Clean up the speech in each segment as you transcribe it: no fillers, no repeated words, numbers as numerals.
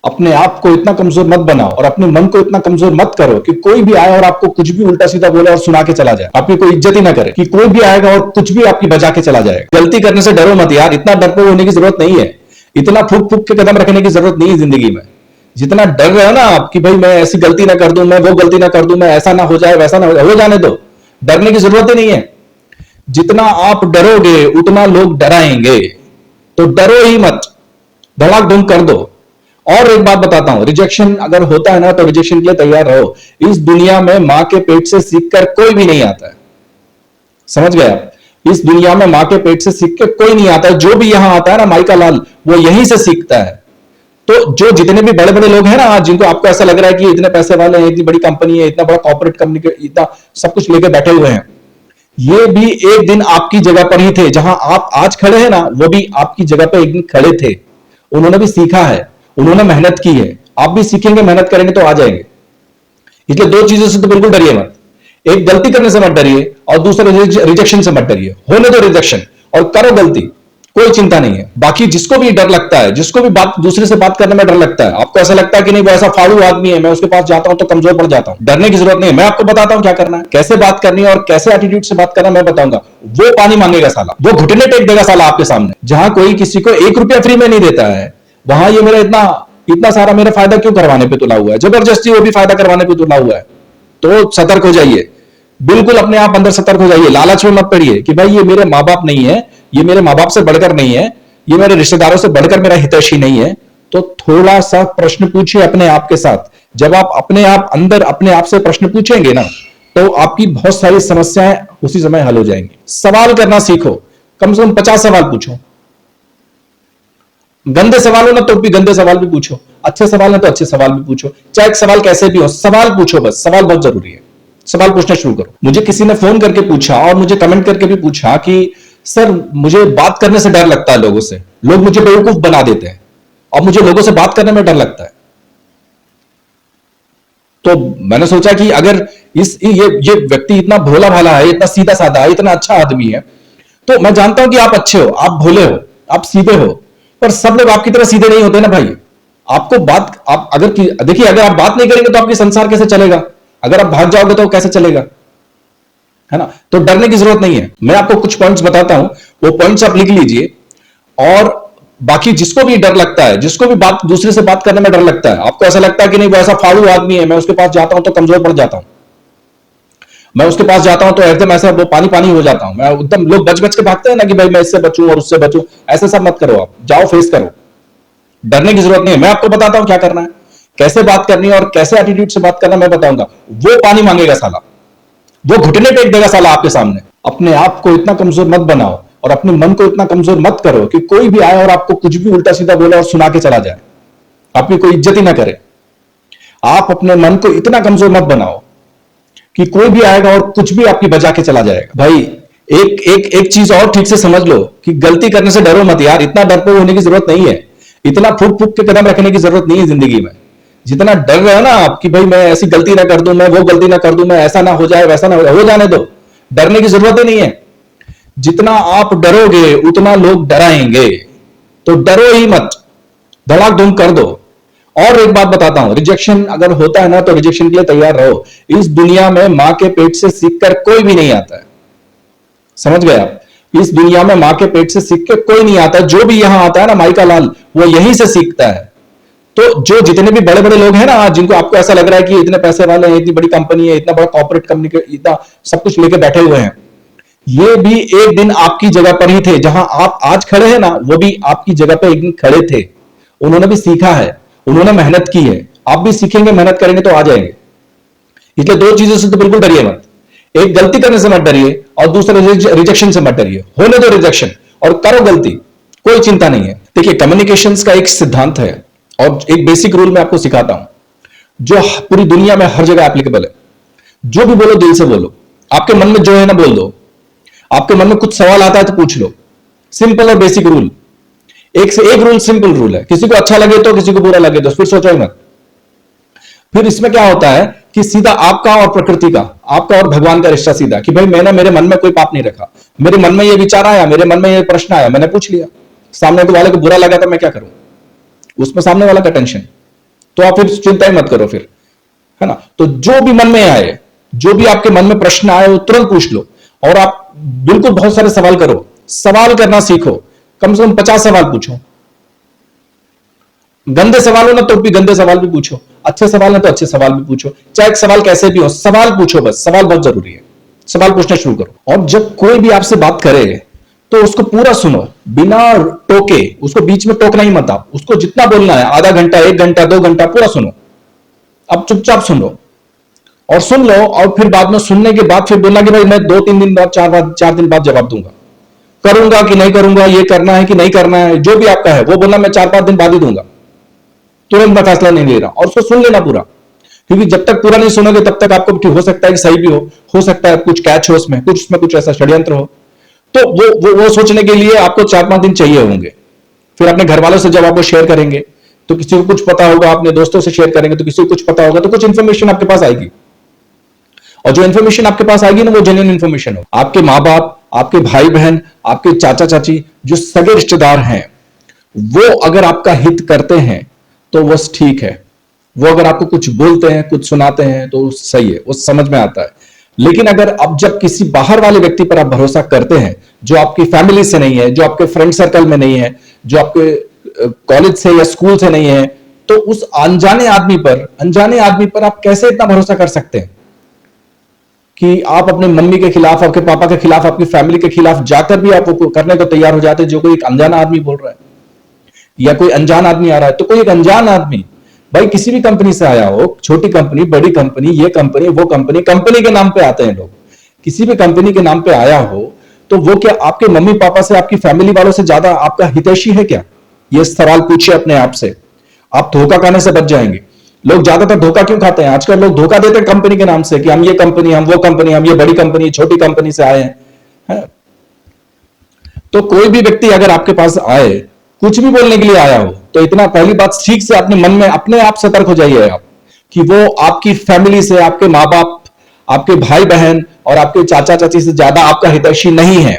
अपने आप को इतना कमजोर मत बनाओ और अपने मन को इतना कमजोर मत करो कि कोई भी आए और आपको कुछ भी उल्टा सीधा बोले और सुना के चला जाए, आपकी कोई इज्जत ही ना करे, कि कोई भी आएगा और कुछ भी आपकी बजा के चला जाएगा। गलती करने से डरो मत यार, इतना डरपोक होने की जरूरत नहीं है, इतना फूक फूक के कदम रखने की जरूरत नहीं है जिंदगी में। जितना डर रहे हो ना आप कि भाई मैं ऐसी गलती ना कर दूं, मैं वो गलती ना कर दूं, मैं ऐसा ना हो जाए, वैसा ना हो जाने दो, डरने की जरूरत ही नहीं है। जितना आप डरोगे उतना लोग डराएंगे, तो डरो ही मत, धड़ाक धूम कर दो। और एक बात बताता हूं, रिजेक्शन अगर होता है ना तो रिजेक्शन के लिए तैयार रहो। इस दुनिया में मां के पेट से सीखकर कोई भी नहीं आता है, समझ गए आप? इस दुनिया में मां के पेट से सीख के कोई नहीं आता है। जो भी यहां आता है ना माई का लाल, वो यहीं से सीखता है। तो जो जितने भी बड़े बड़े लोग हैं ना आज, जिनको आपको ऐसा लग रहा है कि इतने पैसे वाले हैं, इतनी बड़ी कंपनी है, इतना बड़ा कॉर्पोरेट कंपनी के इतना सब कुछ लेके बैठे हुए हैं, ये भी एक दिन आपकी जगह पर ही थे। जहां आप आज खड़े हैं ना, वो भी आपकी जगह पर एक दिन खड़े थे। उन्होंने भी सीखा है, उन्होंने मेहनत की है, आप भी सीखेंगे, मेहनत करेंगे तो आ जाएंगे। इसलिए दो चीजों से तो बिल्कुल डरिए मत, एक गलती करने से मत डरिए और दूसरा रिजेक्शन से मत डरिए। होने दो रिजेक्शन और करो गलती, कोई चिंता नहीं है। बाकी जिसको भी डर लगता है, जिसको भी बात दूसरे से बात करने में डर लगता है, आपको ऐसा लगता है कि नहीं वो ऐसा फाड़ू आदमी है, मैं उसके पास जाता हूं तो कमजोर पड़ जाता हूं, डरने की जरूरत नहीं है। मैं आपको बताता हूं क्या करना है, कैसे बात करनी है और कैसे एटीट्यूड से बात करना मैं बताऊंगा। वो पानी मांगेगा साला, वो घुटने टेक देगा साला आपके सामने। जहां कोई किसी को 1 रुपया फ्री में नहीं देता है, वहां ये मेरा इतना इतना सारा मेरा फायदा क्यों करवाने पे तुला हुआ है, जबरदस्ती वो भी फायदा करवाने पे तुला हुआ है। तो सतर्क हो जाइए, बिल्कुल अपने आप अंदर सतर्क हो जाइए। लालच में मत पड़िए कि भाई ये मेरे माँ बाप नहीं है, ये मेरे माँ बाप से बढ़कर नहीं है, ये मेरे रिश्तेदारों से बढ़कर मेरा हितैषी नहीं है। तो थोड़ा सा प्रश्न पूछिए अपने आप के साथ। जब आप अपने आप अंदर अपने आप से प्रश्न पूछेंगे ना, तो आपकी बहुत सारी समस्याएं उसी समय हल हो जाएंगी। सवाल करना सीखो, कम से कम 50 सवाल पूछो। गंदे सवाल हो ना तो भी गंदे सवाल भी पूछो, अच्छे सवाल है तो अच्छे सवाल भी पूछो। चाहे सवाल कैसे भी हो, सवाल पूछो, बस सवाल बहुत जरूरी है। सवाल पूछना शुरू करो। मुझे किसी ने फोन करके पूछा और मुझे कमेंट करके भी पूछा कि सर मुझे बात करने से डर लगता है, लोगों से, लोग मुझे बेवकूफ बना देते हैं और मुझे लोगों से बात करने में डर लगता है। तो मैंने सोचा कि अगर ये व्यक्ति इतना भोला भाला है, इतना सीधा साधा है, इतना अच्छा आदमी है, तो मैं जानता हूं कि आप अच्छे हो, आप भोले हो, आप सीधे हो, पर सब लोग आपकी तरह सीधे नहीं होते ना भाई। आपको बात आप अगर देखिए, अगर आप बात नहीं करेंगे तो आपकी संसार कैसे चलेगा? अगर आप भाग जाओगे तो कैसे चलेगा, है ना? तो डरने की जरूरत नहीं है। मैं आपको कुछ पॉइंट्स बताता हूं, वो पॉइंट्स आप लिख लीजिए। और बाकी जिसको भी डर लगता है, जिसको भी बात दूसरे से बात करने में डर लगता है, आपको ऐसा लगता है कि नहीं वो ऐसा फाड़ू आदमी है, मैं उसके पास जाता हूं तो कमजोर पड़ जाता हूं, मैं उसके पास जाता हूं तो एकदम ऐसा वो पानी पानी हो जाता हूं, मैं एकदम, लोग बच बच के भागते हैं ना कि भाई मैं इससे बचूं और उससे बचूं, ऐसे सब मत करो। आप जाओ, फेस करो, डरने की जरूरत नहीं है। मैं आपको बताता हूं क्या करना है, कैसे बात करनी है और कैसे एटीट्यूड से बात करना मैं बताऊंगा। वो पानी मांगेगा साला, वो घुटने टेक देगा साला आपके सामने। अपने आप को इतना कमजोर मत बनाओ और अपने मन को इतना कमजोर मत करो कि कोई भी आए और आपको कुछ भी उल्टा सीधा बोले और सुना के चला जाए, आपकी कोई इज्जत ही ना करे। आप अपने मन को इतना कमजोर मत बनाओ कि कोई भी आएगा और कुछ भी आपकी बजा के चला जाएगा। भाई एक एक एक चीज और ठीक से समझ लो कि गलती करने से डरो मत यार, इतना डरपोक होने की जरूरत नहीं है, इतना फूक फूक के कदम रखने की जरूरत नहीं है जिंदगी में। जितना डर रहे हो ना आप कि भाई मैं ऐसी गलती ना कर दूं, मैं वो गलती ना कर दूं, मैं ऐसा ना हो जाए, वैसा ना हो जाने दो, डरने की जरूरत ही नहीं है। जितना आप डरोगे उतना लोग डराएंगे, तो डरो ही मत, धड़ाक धूम कर दो। और एक बात बताता हूं, रिजेक्शन अगर होता है ना तो रिजेक्शन के लिए तैयार रहो। इस दुनिया में मां के पेट से सीखकर कोई भी नहीं आता है, समझ गए आप? इस दुनिया में मां के पेट से सीख के कोई नहीं आता। जो भी यहां आता है ना माई का लाल, वो यहीं से सीखता है। तो जो जितने भी बड़े बड़े लोग हैं ना आज, जिनको आपको ऐसा लग रहा है कि इतने पैसे वाले हैं, इतनी बड़ी कंपनी है, इतना बड़ा कॉर्पोरेट कंपनी के इतना सब कुछ लेके बैठे हुए हैं, ये भी एक दिन आपकी जगह पर ही थे। जहां आप आज खड़े हैं ना, वो भी आपकी जगह पर एक दिन खड़े थे। उन्होंने भी सीखा है, उन्होंने मेहनत की है, आप भी सीखेंगे, मेहनत करेंगे तो आ जाएंगे। इसलिए दो चीजों से तो बिल्कुल डरिए मत, एक गलती करने से मत डरिए और दूसरा रिजेक्शन से मत डरिए। होने दो रिजेक्शन और करो गलती, कोई चिंता नहीं है। देखिए, कम्युनिकेशंस का एक सिद्धांत है और एक बेसिक रूल मैं आपको सिखाता हूं, जो पूरी दुनिया में हर जगह एप्लीकेबल है। जो भी बोलो दिल से बोलो, आपके मन में जो है ना बोल दो। आपके मन में कुछ सवाल आता है तो पूछ लो, सिंपल और बेसिक रूल। एक से एक रूल, सिंपल रूल है। किसी को अच्छा लगे तो, किसी को बुरा लगे तो, फिर सोचो ही मत। फिर इसमें क्या होता है कि सीधा आपका और प्रकृति का, आपका और भगवान का रिश्ता सीधा, कि भाई मैंने मेरे मन में कोई पाप नहीं रखा, मेरे मन में ये विचार आया, मेरे मन में ये प्रश्न आया, मैंने पूछ लिया। सामने वाले को बुरा लगा तो मैं क्या करूं, उसमें सामने वाला का टेंशन। तो आप फिर चिंता ही मत करो फिर, है ना। तो जो भी मन में आए, जो भी आपके मन में प्रश्न आए, वो तुरंत पूछ लो। और आप बिल्कुल बहुत सारे सवाल करो, सवाल करना सीखो, कम से कम 50 सवाल पूछो। गंदे सवाल हो ना तो भी गंदे सवाल भी पूछो, अच्छे सवाल है तो अच्छे सवाल भी पूछो, चाहे सवाल कैसे भी हो, सवाल पूछो। बस सवाल बहुत जरूरी है, सवाल पूछना शुरू करो। और जब कोई भी आपसे बात करे तो उसको पूरा सुनो, बिना टोके। उसको बीच में टोकना ही मत, आप उसको जितना बोलना है, आधा घंटा, 1 घंटा, 2 घंटा पूरा सुनो। अब चुपचाप सुन लो, और सुन लो, और फिर बाद में सुनने के बाद फिर बोलना कि भाई मैं 2-3 दिन बाद, 4 दिन बाद जवाब दूंगा, करूंगा कि नहीं करूंगा, ये करना है कि नहीं करना है, जो भी आपका है वो बोलना मैं 4-5 दिन बाद ही दूंगा, तुरंत मैं फैसला नहीं ले रहा। और उसको सुन लेना पूरा, क्योंकि जब तक पूरा नहीं सुनोगे तब तक आपको हो सकता है कि सही भी हो सकता है कुछ कैच हो उसमें, कुछ ऐसा षड्यंत्र हो। तो वो सोचने के लिए आपको 4-5 दिन चाहिए होंगे। फिर अपने घर वालों से जब आप वो शेयर करेंगे तो किसी को कुछ पता होगा, अपने दोस्तों से शेयर करेंगे तो किसी को कुछ पता होगा, तो कुछ इंफॉर्मेशन आपके पास आएगी। और जो इंफॉर्मेशन आपके पास आएगी ना, वो जेन्युइन इंफॉर्मेशन हो। आपके माँ बाप, आपके भाई बहन, आपके चाचा चाची, जो सगे रिश्तेदार हैं, वो अगर आपका हित करते हैं तो बस ठीक है। वो अगर आपको कुछ बोलते हैं, कुछ सुनाते हैं तो सही है, वो समझ में आता है। लेकिन अगर अब जब किसी बाहर वाले व्यक्ति पर आप भरोसा करते हैं, जो आपकी फैमिली से नहीं है, जो आपके फ्रेंड सर्कल में नहीं है, जो आपके कॉलेज से या स्कूल से नहीं है, तो उस अनजाने आदमी पर आप कैसे इतना भरोसा कर सकते हैं कि आप अपने मम्मी के खिलाफ, आपके पापा के खिलाफ, आपकी फैमिली के खिलाफ जाकर भी आप वो करने को तैयार हो जाते हैं, जो कोई एक अनजाना आदमी बोल रहा है या कोई अनजान आदमी आ रहा है। तो कोई एक अनजान आदमी, भाई किसी भी कंपनी से आया हो, छोटी कंपनी, बड़ी कंपनी, ये कंपनी, वो कंपनी, कंपनी के नाम पे आते हैं लोग, किसी भी कंपनी के नाम पे आया हो तो वो क्या आपके मम्मी पापा से, आपकी फैमिली वालों से ज्यादा आपका हितैषी है क्या? ये सवाल पूछिए अपने आप से, आप धोखा खाने से बच जाएंगे। लोग ज्यादातर धोखा क्यों खाते हैं? आजकल लोग धोखा देते हैं कंपनी के नाम से कि हम ये कंपनी, हम वो कंपनी, हम ये बड़ी कंपनी, छोटी कंपनी से आए हैं, है? तो कोई भी व्यक्ति अगर आपके पास आए, कुछ भी बोलने के लिए आया हो, तो इतना पहली बात ठीक से अपने मन में अपने आप सतर्क हो जाइए आप कि वो आपकी फैमिली से, आपके माँ बाप, आपके भाई बहन और आपके चाचा चाची से ज्यादा आपका हितैषी नहीं है।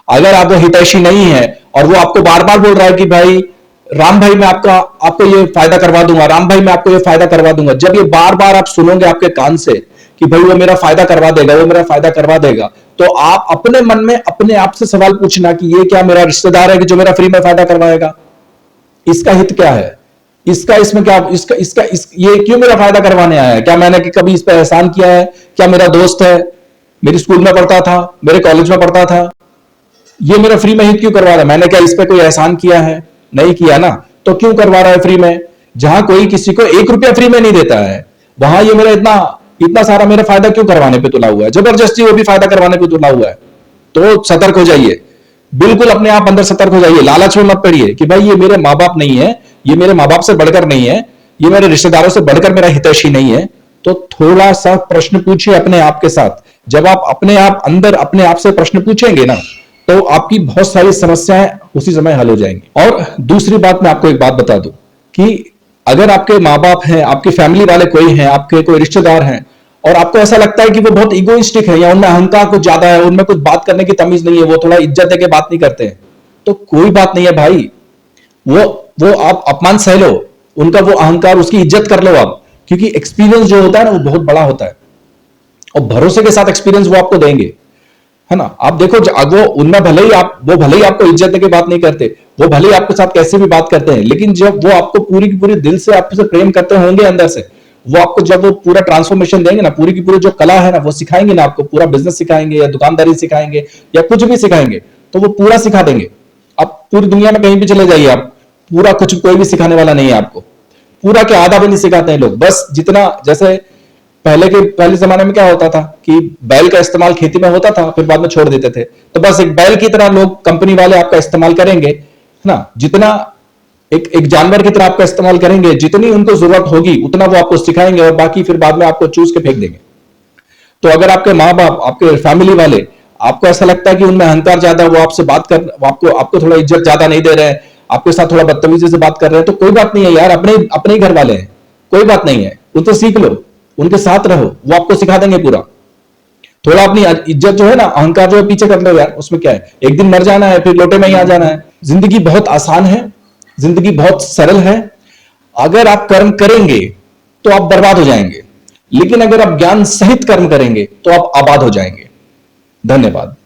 अगर आप वो हितैषी नहीं है और वो आपको बार बार बोल रहा है कि भाई राम भाई मैं आपको ये फायदा करवा दूंगा, राम भाई मैं आपको ये फायदा करवा दूंगा, जब ये बार बार आप सुनोगे आपके कान से कि भाई वो मेरा फायदा करवा देगा, वो मेरा फायदा करवा देगा, तो आप अपने मन में अपने आप से सवाल पूछना कि ये क्या मेरा रिश्तेदार है कि जो मेरा फ्री में फायदा करवाएगा? इसका हित क्या है? इसका इसमें क्या, ये क्यों मेरा फायदा करवाने आया है? क्या मैंने कभी इस पर एहसान किया है? क्या मेरा दोस्त है, मेरी स्कूल में पढ़ता था, मेरे कॉलेज में पढ़ता था, ये मेरा फ्री में हित क्यों करवा रहा है? मैंने क्या इस पे कोई एहसान किया है? नहीं किया ना, तो क्यों करवा रहा है फ्री में? जहां कोई किसी को 1 रुपया फ्री में नहीं देता है, वहां ये मेरा इतना सारा मेरा फायदा क्यों करवाने पे तुला हुआ है? जबरदस्ती वो भी फायदा करवाने पे तुला हुआ है। तो सतर्क हो जाइए, बिल्कुल अपने आप अंदर सतर्क हो जाइए। लालच में मत पड़िए कि भाई ये मेरे माँ बाप नहीं है, ये मेरे माँ बाप से बढ़कर नहीं है, ये मेरे रिश्तेदारों से बढ़कर मेरा हितैषी नहीं है। तो थोड़ा सा प्रश्न पूछिए अपने आप के साथ। जब आप अपने आप अंदर अपने आप से प्रश्न पूछेंगे ना, तो आपकी बहुत सारी समस्याएं उसी समय हल हो जाएंगी। और दूसरी बात, मैं आपको एक बात बता दूं कि अगर आपके माँ बाप हैं, आपकी फैमिली वाले कोई हैं, आपके कोई रिश्तेदार हैं, और आपको ऐसा लगता है कि वो बहुत इगोइस्टिक है या उनमें अहंकार कुछ ज्यादा है, उनमें कुछ बात करने की तमीज नहीं है, वो थोड़ा इज्जत देके बात नहीं करते हैं, तो कोई बात नहीं है भाई, वो आप अपमान सह लो, उनका वो अहंकार, उसकी इज्जत कर लो आप, क्योंकि एक्सपीरियंस जो होता है ना वो बहुत बड़ा होता है, और भरोसे के साथ एक्सपीरियंस वो आपको देंगे, है ना। आप देखो वो भले ही आपको इज्जत देके बात नहीं करते, वो भले ही आपके साथ कैसे भी बात करते हैं, लेकिन जब वो आपको पूरी की पूरी दिल से आपसे प्रेम करते होंगे अंदर से, वो आपको जब वो पूरा ट्रांसफॉर्मेशन देंगे ना, पूरी की पूरी जो कला है ना वो सिखाएंगे ना आपको, पूरा बिजनेस सिखाएंगे या दुकानदारी सिखाएंगे या कुछ भी सिखाएंगे, तो वो पूरा सिखा देंगे। आप पूरी दुनिया में कहीं भी चले जाइए, आप पूरा कुछ कोई भी सिखाने वाला नहीं है आपको, पूरा के आधा भी नहीं सिखाते हैं लोग। बस जितना, जैसे पहले जमाने में क्या होता था कि बैल का इस्तेमाल खेती में होता था, फिर बाद में छोड़ देते थे, तो बस एक बैल की तरह लोग, कंपनी वाले आपका इस्तेमाल करेंगे, है ना। जितना एक जानवर की तरह आपका इस्तेमाल करेंगे, जितनी उनको जरूरत होगी उतना वो आपको सिखाएंगे, और बाकी फिर बाद में आपको चूस के फेंक देंगे। तो अगर आपके माँ बाप, आपके फैमिली वाले, आपको ऐसा लगता है कि उनमें अहंकार ज्यादा, वो आपसे बात कर, आपको थोड़ा इज्जत ज्यादा नहीं दे रहे हैं, आपके साथ थोड़ा बदतमीजी से बात कर रहे हैं, तो कोई बात नहीं है यार, अपने ही घर वाले हैं, कोई बात नहीं है, उनसे सीख लो, उनके साथ रहो, वो आपको सिखा देंगे पूरा। थोड़ा अपनी इज्जत जो है ना, अहंकार जो है पीछे कर लो यार, उसमें क्या है, एक दिन मर जाना है, फिर लोटे में ही आ जाना है। जिंदगी बहुत आसान है, जिंदगी बहुत सरल है। अगर आप कर्म करेंगे तो आप बर्बाद हो जाएंगे, लेकिन अगर आप ज्ञान सहित कर्म करेंगे तो आप आबाद हो जाएंगे। धन्यवाद।